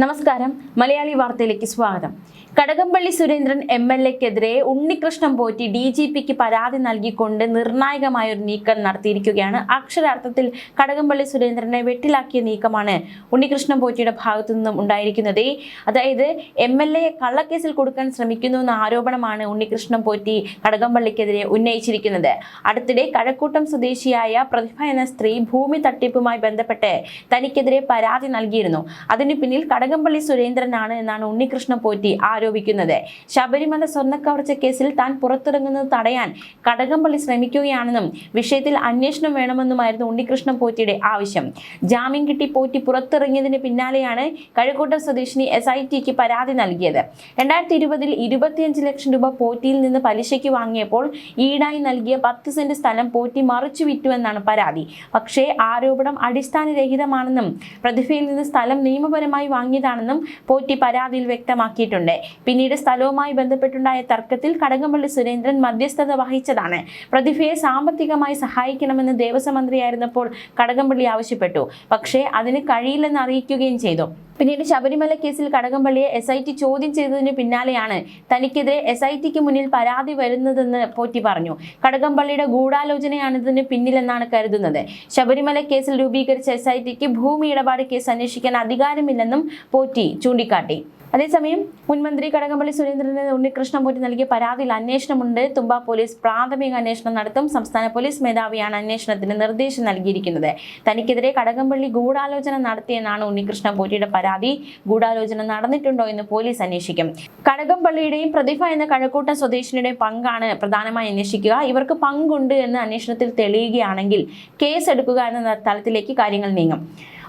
നമസ്കാരം, മലയാളി വാർത്തയിലേക്ക് സ്വാഗതം. കടകംപള്ളി സുരേന്ദ്രൻ MLA-ക്കെതിരെ ഉണ്ണികൃഷ്ണൻ പോറ്റി DGP-ക്ക് പരാതി നൽകിക്കൊണ്ട് നിർണായകമായ ഒരു നീക്കം നടത്തിയിരിക്കുകയാണ്. അക്ഷരാർത്ഥത്തിൽ കടകംപള്ളി സുരേന്ദ്രനെ വെട്ടിലാക്കിയ നീക്കമാണ് ഉണ്ണികൃഷ്ണൻ പോറ്റിയുടെ ഭാഗത്തു നിന്നും ഉണ്ടായിരിക്കുന്നത്. അതായത് MLA-യെ കള്ളക്കേസിൽ കൊടുക്കാൻ ശ്രമിക്കുന്നു എന്ന ആരോപണമാണ് ഉണ്ണികൃഷ്ണൻ പോറ്റി കടകംപള്ളിക്കെതിരെ ഉന്നയിച്ചിരിക്കുന്നത്. അടുത്തിടെ കഴക്കൂട്ടം സ്വദേശിയായ പ്രതിഭ എന്ന സ്ത്രീ ഭൂമി തട്ടിപ്പുമായി ബന്ധപ്പെട്ട് തനിക്കെതിരെ പരാതി നൽകിയിരുന്നു. അതിന് പിന്നിൽ കടകംപള്ളി സുരേന്ദ്രനാണ് എന്നാണ് ഉണ്ണികൃഷ്ണൻ പോറ്റി ആരോപിക്കുന്നത്. ശബരിമല സ്വർണ്ണക്കവർച്ച കേസിൽ താൻ പുറത്തിറങ്ങുന്നത് തടയാൻ കടകംപള്ളി ശ്രമിക്കുകയാണെന്നും വിഷയത്തിൽ അന്വേഷണം വേണമെന്നുമായിരുന്നു ഉണ്ണികൃഷ്ണൻ പോറ്റിയുടെ ആവശ്യം. ജാമ്യം കിട്ടി പോറ്റി പുറത്തിറങ്ങിയതിന് പിന്നാലെയാണ് കഴക്കൂട്ടം സ്വദേശിനി SITക്ക് പരാതി നൽകിയത്. 2020-ൽ 25 ലക്ഷം രൂപ പോറ്റിയിൽ നിന്ന് പലിശയ്ക്ക് വാങ്ങിയപ്പോൾ ഈടായി നൽകിയ 10 സെന്റ് സ്ഥലം പോറ്റി മറിച്ചു വിറ്റുവെന്നാണ് പരാതി. പക്ഷേ ആരോപണം അടിസ്ഥാനരഹിതമാണെന്നും പ്രതിഭയിൽ നിന്ന് സ്ഥലം നിയമപരമായി വാങ്ങിയതാണെന്നും പോറ്റി പരാതിയിൽ വ്യക്തമാക്കിയിട്ടുണ്ട്. പിന്നീട് സ്ഥലവുമായി ബന്ധപ്പെട്ടുണ്ടായ തർക്കത്തിൽ കടകംപള്ളി സുരേന്ദ്രൻ മധ്യസ്ഥത വഹിച്ചതാണ്. പ്രതിഭയെ സാമ്പത്തികമായി സഹായിക്കണമെന്ന് ദേവസ്വം മന്ത്രിയായിരുന്നപ്പോൾ കടകംപള്ളി ആവശ്യപ്പെട്ടു. പക്ഷേ അതിന് കഴിയില്ലെന്ന് അറിയിക്കുകയും ചെയ്തു. പിന്നീട് ശബരിമല കേസിൽ കടകംപള്ളിയെ SIT ചോദ്യം ചെയ്തതിന് പിന്നാലെയാണ് തനിക്കെതിരെ SITക്ക് മുന്നിൽ പരാതി വരുന്നതെന്ന് പോറ്റി പറഞ്ഞു. കടകംപള്ളിയുടെ ഗൂഢാലോചനയാണിതിന് പിന്നിലെന്നാണ് കരുതുന്നത്. ശബരിമല കേസിൽ രൂപീകരിച്ച SITക്ക് ഭൂമി ഇടപാട് കേസ് അന്വേഷിക്കാൻ അധികാരമില്ലെന്നും പോറ്റി ചൂണ്ടിക്കാട്ടി. അതേസമയം മുൻമന്ത്രി കടകംപള്ളി സുരേന്ദ്രന് ഉണ്ണികൃഷ്ണൻ പോറ്റി നൽകിയ പരാതിയിൽ അന്വേഷണമുണ്ട്. തുമ്പ പോലീസ് പ്രാഥമിക അന്വേഷണം നടത്തും. സംസ്ഥാന പോലീസ് മേധാവിയാണ് അന്വേഷണത്തിന് നിർദ്ദേശം നൽകിയിരിക്കുന്നത്. തനിക്കെതിരെ കടകംപള്ളി ഗൂഢാലോചന നടത്തിയെന്നാണ് ഉണ്ണികൃഷ്ണൻ പോറ്റിയുടെ പരാതി. ഗൂഢാലോചന നടന്നിട്ടുണ്ടോ എന്ന് പോലീസ് അന്വേഷിക്കും. കടകംപള്ളിയുടെയും പ്രതിഭ എന്ന കഴക്കൂട്ടം സ്വദേശിനിയുടെയും പങ്കാണ് പ്രധാനമായി അന്വേഷിക്കുക. ഇവർക്ക് പങ്കുണ്ട് എന്ന് അന്വേഷണത്തിൽ തെളിയുകയാണെങ്കിൽ കേസെടുക്കുക എന്ന തലത്തിലേക്ക് കാര്യങ്ങൾ നീങ്ങും.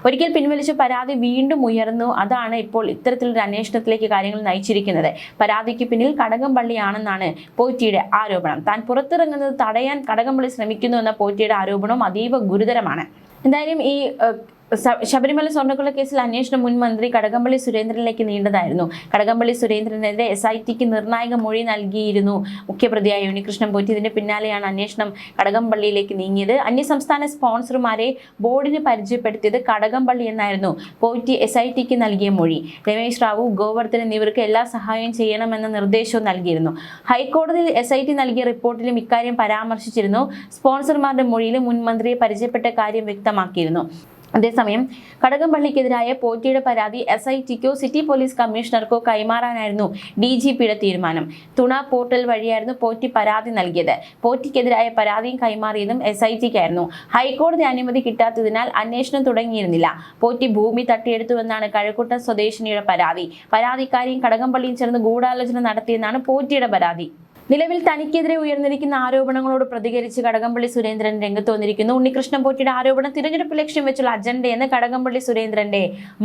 ഒരിക്കൽ പിൻവലിച്ച പരാതി വീണ്ടും ഉയർന്നു. അതാണ് ഇപ്പോൾ ഇത്തരത്തിലൊരു അന്വേഷണത്തിലേക്ക് കാര്യങ്ങൾ നയിച്ചിരിക്കുന്നത്. പരാതിക്ക് പിന്നിൽ കടകംപള്ളിയാണെന്നാണ് പോറ്റിയുടെ ആരോപണം. താൻ പുറത്തിറങ്ങുന്നത് തടയാൻ കടകംപള്ളി ശ്രമിക്കുന്നു എന്ന പോറ്റിയുടെ ആരോപണം അതീവ ഗുരുതരമാണ്. എന്തായാലും ഈ ശബരിമല സ്വർണ്ണക്കൊള്ള കേസിൽ അന്വേഷണം മുൻ മന്ത്രി കടകംപള്ളി സുരേന്ദ്രനിലേക്ക് നീണ്ടതായിരുന്നു. കടകംപള്ളി സുരേന്ദ്രനെതിരെ SITക്ക് നിർണായക മൊഴി നൽകിയിരുന്നു മുഖ്യപ്രതിയായ ഉണ്ണികൃഷ്ണൻ പോറ്റി. ഇതിന്റെ പിന്നാലെയാണ് അന്വേഷണം കടകംപള്ളിയിലേക്ക് നീങ്ങിയത്. അന്യസംസ്ഥാന സ്പോൺസർമാരെ ബോർഡിന് പരിചയപ്പെടുത്തിയത് കടകംപള്ളി എന്നായിരുന്നു പോറ്റി SITക്ക് നൽകിയ മൊഴി. രമേശ് റാവു, ഗോവർദ്ധൻ എന്നിവർക്ക് എല്ലാ സഹായവും ചെയ്യണമെന്ന നിർദ്ദേശവും നൽകിയിരുന്നു. ഹൈക്കോടതിയിൽ SIT നൽകിയ റിപ്പോർട്ടിലും ഇക്കാര്യം പരാമർശിച്ചിരുന്നു. സ്പോൺസർമാരുടെ മൊഴിയിൽ മുൻ മന്ത്രിയെ പരിചയപ്പെട്ട കാര്യം വ്യക്തമാക്കിയിരുന്നു. അതേസമയം കടകംപള്ളിക്കെതിരായ പോറ്റിയുടെ പരാതി SITക്കോ സിറ്റി പോലീസ് കമ്മീഷണർക്കോ കൈമാറാനായിരുന്നു DGPയുടെ തീരുമാനം. തുണ പോർട്ടൽ വഴിയായിരുന്നു പോറ്റി പരാതി നൽകിയത്. പോറ്റിക്കെതിരായ പരാതിയും കൈമാറിയതും SITക്കായിരുന്നു. ഹൈക്കോടതി അനുമതി കിട്ടാത്തതിനാൽ അന്വേഷണം തുടങ്ങിയിരുന്നില്ല. പോറ്റി ഭൂമി തട്ടിയെടുത്തുവെന്നാണ് കഴക്കൂട്ടം സ്വദേശിനിയുടെ പരാതി. പരാതിക്കാരിയും കടകംപള്ളിയും ചേർന്ന് ഗൂഢാലോചന നടത്തിയെന്നാണ് പോറ്റിയുടെ പരാതി. നിലവിൽ തനിക്കെതിരെ ഉയർന്നിരിക്കുന്ന ആരോപണങ്ങളോട് പ്രതികരിച്ച് കടകംപള്ളി സുരേന്ദ്രൻ രംഗത്ത് വന്നിരിക്കുന്നു. ഉണ്ണികൃഷ്ണൻ പോറ്റിയുടെ ആരോപണം തിരഞ്ഞെടുപ്പ് ലക്ഷ്യം വെച്ചുള്ള അജണ്ടയെന്ന് കടകംപള്ളി സുരേന്ദ്രന്റെ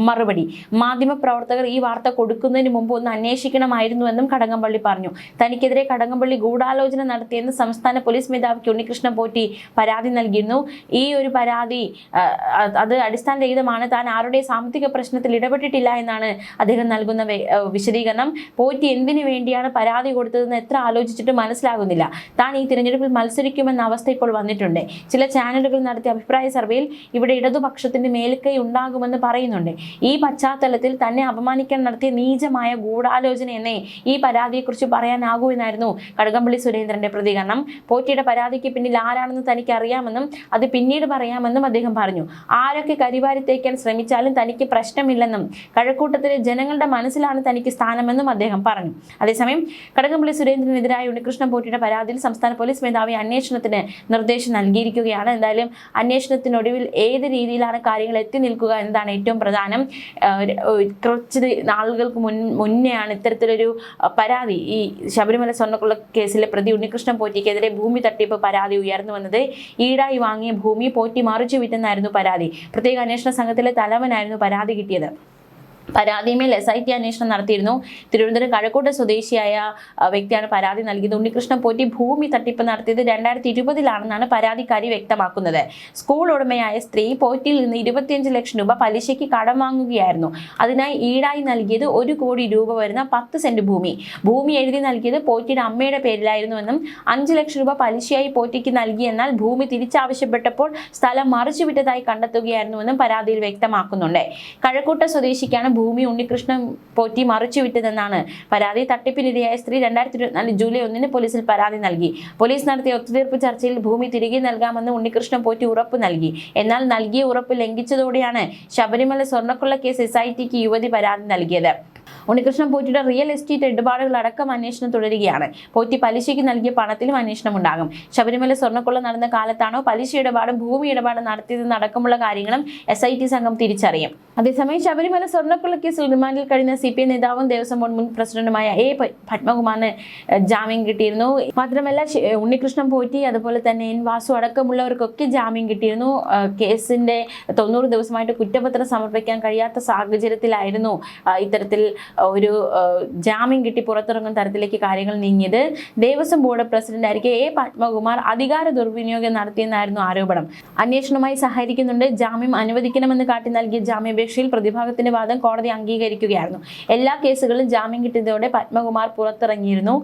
മറുപടി. മാധ്യമപ്രവർത്തകർ ഈ വാർത്ത കൊടുക്കുന്നതിന് മുമ്പ് ഒന്ന് അന്വേഷിക്കണമായിരുന്നുവെന്നും കടകംപള്ളി പറഞ്ഞു. തനിക്കെതിരെ കടകംപള്ളി ഗൂഢാലോചന നടത്തിയെന്ന് സംസ്ഥാന പോലീസ് മേധാവിക്ക് ഉണ്ണികൃഷ്ണൻ പോറ്റി പരാതി നൽകിയിരുന്നു. ഈ ഒരു പരാതി അത് അടിസ്ഥാനരഹിതമാണ്. താൻ ആരുടെ സാമ്പത്തിക പ്രശ്നത്തിൽ ഇടപെട്ടിട്ടില്ല എന്നാണ് അദ്ദേഹം നൽകുന്ന വിശദീകരണം. പോറ്റി എന്തിനു വേണ്ടിയാണ് പരാതി കൊടുത്തതെന്ന് എത്ര ആലോചിച്ചിട്ട് മനസ്സിലാകുന്നില്ല. താൻ ഈ തിരഞ്ഞെടുപ്പിൽ മത്സരിക്കുമെന്ന അവസ്ഥ ഇപ്പോൾ വന്നിട്ടുണ്ട്. ചില ചാനലുകൾ നടത്തിയ അഭിപ്രായ സർവേയിൽ ഇവിടെ ഇടതുപക്ഷത്തിന്റെ മേൽക്കൈ ഉണ്ടാകുമെന്ന് പറയുന്നുണ്ട്. ഈ പശ്ചാത്തലത്തിൽ തന്നെ അപമാനിക്കാൻ നടത്തിയ നീചമായ ഗൂഢാലോചന എന്നേ ഈ പരാതിയെക്കുറിച്ച് പറയാനാകൂ എന്നായിരുന്നു കടകംപള്ളി സുരേന്ദ്രന്റെ പ്രതികരണം. പോറ്റിയുടെ പരാതിക്ക് പിന്നിൽ ആരാണെന്ന് തനിക്ക് അറിയാമെന്നും അത് പിന്നീട് പറയാമെന്നും അദ്ദേഹം പറഞ്ഞു. ആരൊക്കെ കരിവാരി തേക്കാൻ ശ്രമിച്ചാലും തനിക്ക് പ്രശ്നമില്ലെന്നും കഴക്കൂട്ടത്തിലെ ജനങ്ങളുടെ മനസ്സിലാണ് തനിക്ക് സ്ഥാനമെന്നും അദ്ദേഹം പറഞ്ഞു. അതേസമയം കടകംപള്ളി സുരേന്ദ്രനെതിരായ ഉണ്ണികൃഷ്ണൻ പോറ്റിയുടെ പരാതിയിൽ സംസ്ഥാന പോലീസ് മേധാവി അന്വേഷണത്തിന് നിർദ്ദേശം നൽകിയിരിക്കുകയാണ്. എന്തായാലും അന്വേഷണത്തിനൊടുവിൽ ഏത് രീതിയിലാണ് കാര്യങ്ങൾ എത്തി നിൽക്കുക എന്നതാണ് ഏറ്റവും പ്രധാനം. കുറച്ച് നാളുകൾക്ക് മുന്നെയാണ് ഇത്തരത്തിലൊരു പരാതി, ഈ ശബരിമല സ്വർണ്ണക്കൊള്ള കേസിലെ പ്രതി ഉണ്ണികൃഷ്ണൻ പോറ്റിക്കെതിരെ ഭൂമി തട്ടിപ്പ് പരാതി ഉയർന്നു വന്നത്. ഈടായി വാങ്ങിയ ഭൂമി പോറ്റി മറിച്ചു വിറ്റെന്നായിരുന്നു പരാതി. പ്രത്യേക അന്വേഷണ സംഘത്തിലെ തലവനായിരുന്നു പരാതി കിട്ടിയത്. പരാതിമേൽ SIT അന്വേഷണം നടത്തിയിരുന്നു. തിരുവനന്തപുരം കഴക്കൂട്ട സ്വദേശിയായ വ്യക്തിയാണ് പരാതി നൽകിയത്. ഉണ്ണികൃഷ്ണൻ പോറ്റി ഭൂമി തട്ടിപ്പ് നടത്തിയത് 2020-ലാണെന്നാണ് പരാതിക്കാരി വ്യക്തമാക്കുന്നത്. സ്കൂൾ ഉടമയായ സ്ത്രീ പോറ്റിയിൽ നിന്ന് 25 ലക്ഷം രൂപ പലിശയ്ക്ക് കടം വാങ്ങുകയായിരുന്നു. അതിനായി ഈടായി നൽകിയത് 1 കോടി രൂപ വരുന്ന 10 സെന്റ് ഭൂമി. ഭൂമി എഴുതി നൽകിയത് പോറ്റിയുടെ അമ്മയുടെ പേരിലായിരുന്നുവെന്നും 5 ലക്ഷം രൂപ പലിശയായി പോറ്റിക്ക് നൽകിയെന്നാൽ ഭൂമി തിരിച്ചാവശ്യപ്പെട്ടപ്പോൾ സ്ഥലം മറിച്ചുവിട്ടതായി കണ്ടെത്തുകയായിരുന്നുവെന്നും പരാതിയിൽ വ്യക്തമാക്കുന്നുണ്ട്. കഴക്കൂട്ട സ്വദേശിക്കാണ് ഭൂമി ഉണ്ണികൃഷ്ണൻ പോറ്റി മറിച്ചുവിറ്റതെന്നാണ് പരാതി. തട്ടിപ്പിനിരയായ സ്ത്രീ 2024 ജൂലൈ 1 പോലീസിൽ പരാതി നൽകി. പോലീസ് നടത്തിയ ഒത്തുതീർപ്പ് ചർച്ചയിൽ ഭൂമി തിരികെ നൽകാമെന്ന് ഉണ്ണികൃഷ്ണൻ പോറ്റി ഉറപ്പ് നൽകി. എന്നാൽ നൽകിയ ഉറപ്പ് ലംഘിച്ചതോടെയാണ് ശബരിമല സ്വർണ്ണക്കൊള്ള കേസ് SITക്ക് യുവതി പരാതി നൽകിയത്. ഉണ്ണികൃഷ്ണൻ പോറ്റിയുടെ റിയൽ എസ്റ്റേറ്റ് ഇടപാടുകൾ അടക്കം അന്വേഷണം തുടരുകയാണ്. പോറ്റി പലിശയ്ക്ക് നൽകിയ പണത്തിലും അന്വേഷണം ഉണ്ടാകും. ശബരിമല സ്വർണ്ണക്കൊള്ള നടന്ന കാലത്താണോ പലിശ ഇടപാടും ഭൂമി ഇടപാടും നടത്തിയതെന്ന് അടക്കമുള്ള കാര്യങ്ങളും SIT സംഘം തിരിച്ചറിയും. അതേസമയം ശബരിമല സ്വർണ്ണക്കൊള്ള കേസിൽ റിമാൻഡിൽ കഴിയുന്ന CPI നേതാവും ദേവസ്വം ബോർഡ് മുൻ പ്രസിഡന്റുമായ A പത്മകുമാറിന് ജാമ്യം കിട്ടിയിരുന്നു. മാത്രമല്ല ഉണ്ണികൃഷ്ണൻ പോറ്റി അതുപോലെ തന്നെ N വാസു അടക്കമുള്ളവർക്കൊക്കെ ജാമ്യം കിട്ടിയിരുന്നു. കേസിന്റെ 90 ദിവസമായിട്ട് കുറ്റപത്രം സമർപ്പിക്കാൻ കഴിയാത്ത സാഹചര്യത്തിലായിരുന്നു ഇത്തരത്തിൽ ഒരു ജാമ്യം കിട്ടി പുറത്തിറങ്ങുന്ന തരത്തിലേക്ക് കാര്യങ്ങൾ നീങ്ങിയത്. ദേവസ്വം ബോർഡ് പ്രസിഡന്റ് ആയിരിക്കെ A പത്മകുമാർ അധികാര ദുർവിനിയോഗം നടത്തിയെന്നായിരുന്നു ആരോപണം. അന്വേഷണവുമായി സഹകരിക്കുന്നുണ്ട്, ജാമ്യം അനുവദിക്കണമെന്ന് കാട്ടി നൽകിയ ജാമ്യാപേക്ഷയിൽ പ്രതിഭാഗത്തിന്റെ വാദം കോടതി അംഗീകരിക്കുകയായിരുന്നു. എല്ലാ കേസുകളിലും ജാമ്യം കിട്ടിയതോടെ പത്മകുമാർ പുറത്തിറങ്ങിയിരുന്നു.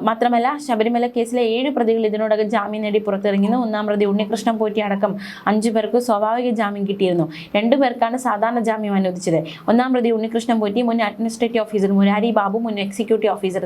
മാത്രമല്ല ശബരിമല കേസിലെ 7 പ്രതികൾ ഇതിനോടകം ജാമ്യം നേടി പുറത്തിറങ്ങിയിരുന്നു. 1-ാം പ്രതി ഉണ്ണികൃഷ്ണൻ പോറ്റി അടക്കം 5 പേർക്ക് സ്വാഭാവിക ജാമ്യം കിട്ടിയിരുന്നു. 2 പേർക്കാണ് സാധാരണ ജാമ്യം അനുവദിച്ചത്. 1-ാം പ്രതി ഉണ്ണികൃഷ്ണൻ പോറ്റി, മുൻ അഡ്മിനിസ്ട്രേറ്റീവ് ഓഫീസർ മുരാരി ബാബു, മുൻ executive officer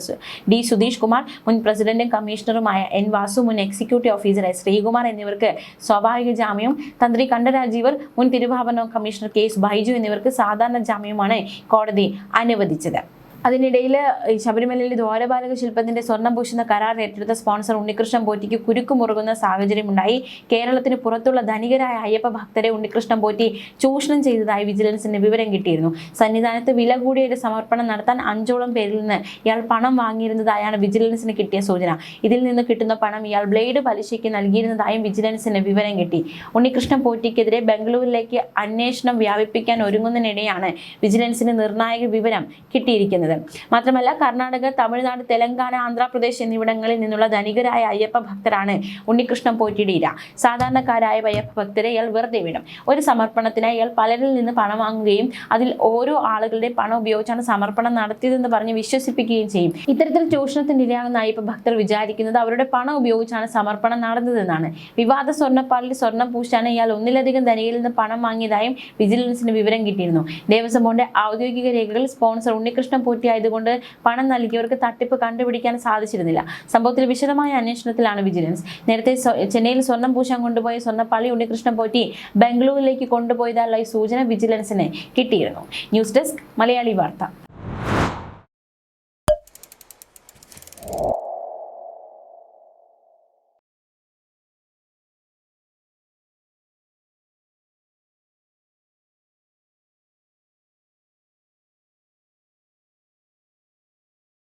D Sudheesh Kumar, മുൻ പ്രസിഡന്റും കമ്മീഷണറുമായ N വാസു, മുൻ എക്സിക്യൂട്ടീവ് ഓഫീസർ S ശ്രീകുമാർ എന്നിവർക്ക് സ്വാഭാവിക ജാമ്യവും തന്ത്രി കണ്ഠരാജീവർ, മുൻ തിരുവാഭരണ കമ്മീഷണർ K S ബൈജു എന്നിവർക്ക് സാധാരണ ജാമ്യവുമാണ് കോടതി അനുവദിച്ചത്. അതിനിടയിൽ ശബരിമലയിൽ ദ്വാരപാലക ശില്പത്തിന്റെ സ്വർണ്ണം പൂശുന്ന കരാർ ഏറ്റെടുത്ത സ്പോൺസർ ഉണ്ണികൃഷ്ണൻ പോറ്റിക്ക് കുരുക്കുമുറുകുന്ന സാഹചര്യമുണ്ടായി. കേരളത്തിന് പുറത്തുള്ള ധനികരായ അയ്യപ്പ ഭക്തരെ ഉണ്ണികൃഷ്ണൻ പോറ്റി ചൂഷണം ചെയ്തതായി വിജിലൻസിന് വിവരം കിട്ടിയിരുന്നു. സന്നിധാനത്ത് വില കൂടിയ ഒരു സമർപ്പണം നടത്താൻ 5ഓളം പേരിൽ നിന്ന് ഇയാൾ പണം വാങ്ങിയിരുന്നതായാണ് വിജിലൻസിന് കിട്ടിയ സൂചന. ഇതിൽ നിന്ന് കിട്ടുന്ന പണം ഇയാൾ ബ്ലേഡ് പലിശയ്ക്ക് നൽകിയിരുന്നതായും വിജിലൻസിന് വിവരം കിട്ടി. ഉണ്ണികൃഷ്ണൻ പോറ്റിക്കെതിരെ ബംഗളൂരിലേക്ക് അന്വേഷണം വ്യാപിപ്പിക്കാൻ ഒരുങ്ങുന്നതിനിടെയാണ് വിജിലൻസിന് നിർണായക വിവരം കിട്ടിയിരിക്കുന്നത്. മാത്രമല്ല കർണാടക, തമിഴ്നാട്, തെലങ്കാന, ആന്ധ്രാപ്രദേശ് എന്നിവിടങ്ങളിൽ നിന്നുള്ള ധനികരായ അയ്യപ്പ ഭക്തരാണ് ഉണ്ണികൃഷ്ണൻ പോറ്റിയുടെ ഇര. സാധാരണക്കാരായ അയ്യപ്പ ഭക്തരെ ഇയാൾ വെറുതെ വിടും. ഒരു സമർപ്പണത്തിനായി ഇയാൾ പലരിൽ നിന്ന് പണം വാങ്ങുകയും അതിൽ ഓരോ ആളുകളുടെ പണം ഉപയോഗിച്ചാണ് സമർപ്പണം നടത്തിയതെന്ന് പറഞ്ഞ് വിശ്വസിപ്പിക്കുകയും ചെയ്യും. ഇത്തരത്തിൽ ചൂഷണത്തിന് ഇരയാകുന്ന അയ്യപ്പ ഭക്തർ വിചാരിക്കുന്നത് അവരുടെ പണം ഉപയോഗിച്ചാണ് സമർപ്പണം നടന്നതെന്നാണ്. വിവാദ സ്വർണ്ണപ്പാലിൽ സ്വർണ്ണം പൂശാൻ ഇയാൾ ഒന്നിലധികം ധനികരിൽ നിന്ന് പണം വാങ്ങിയതായും വിജിലൻസിന് വിവരം കിട്ടിയിരുന്നു. ദേവസ്വം ബോർഡിന്റെ ഔദ്യോഗിക രേഖകളിൽ സ്പോൺസർ ഉണ്ണികൃഷ്ണൻ പോറ്റി ആയതുകൊണ്ട് പണം നൽകിയവർക്ക് തട്ടിപ്പ് കണ്ടുപിടിക്കാൻ സാധിച്ചിരുന്നില്ല. സംഭവത്തിൽ വിശദമായ അന്വേഷണത്തിലാണ് വിജിലൻസ്. നേരത്തെ ചെന്നൈയിൽ സ്വർണം പൂശാൻ കൊണ്ടുപോയ സ്വർണ്ണപ്പാളി ഉണ്ണികൃഷ്ണൻ പോറ്റി ബംഗളൂരിലേക്ക് കൊണ്ടുപോയതായുള്ള സൂചന വിജിലൻസിന് കിട്ടിയിരുന്നു. ന്യൂസ് ഡെസ്ക് മലയാളി വാർത്ത.